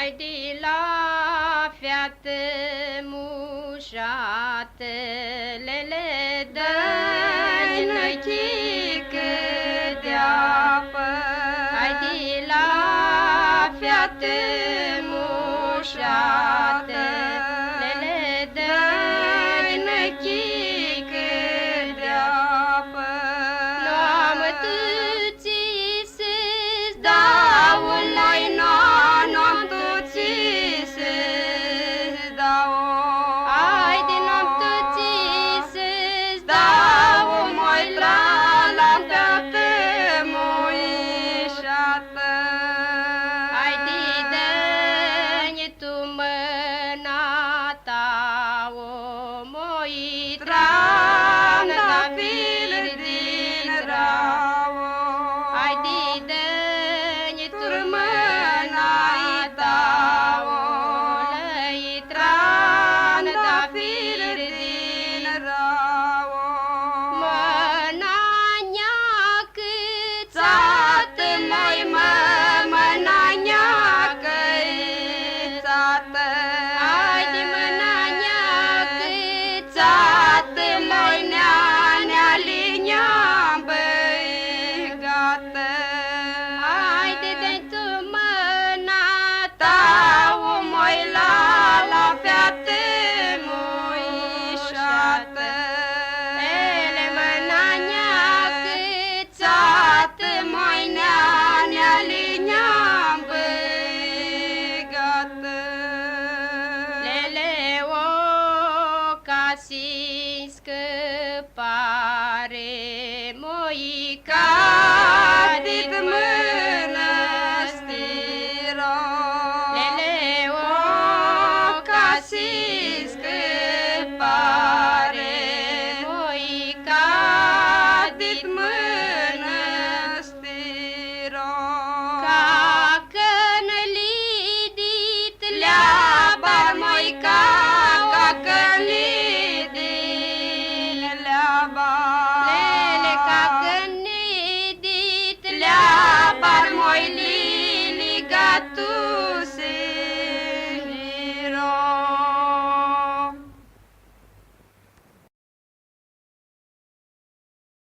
Ai de la fiată mușată, lele dă-i năchică de apă. Ai de la fiată mușată, lele dă-i năchică de apă. N-am tății să-ți dau la-i n-am tății să-ți dau. Ai de n-am tății să-ți dau, mai la fiată mușată. Ai de dă-ni tu mâna ta, o moi trandafir din rau. Ai de dă-ni tu mâna ta, o lăi trandafir din rau. Mâna-nea câțată, mai mâna-nea câțată. Ai de mâna-nea câțată, mai nea linia-n băgată. Ai de dă-i tu mâna ta, o mai la fiată mușată. Ele mâna-nea câțată, mai nea linia-n băgată. Lele o casi scăpare, moi cadit mănăstira. Lele o casi scăpare, moi cadit mănăstira. Ca că-n lidit leabar, moi ca că-n lidit leabar. Lele ca că-n lidit leabar, moi liligatul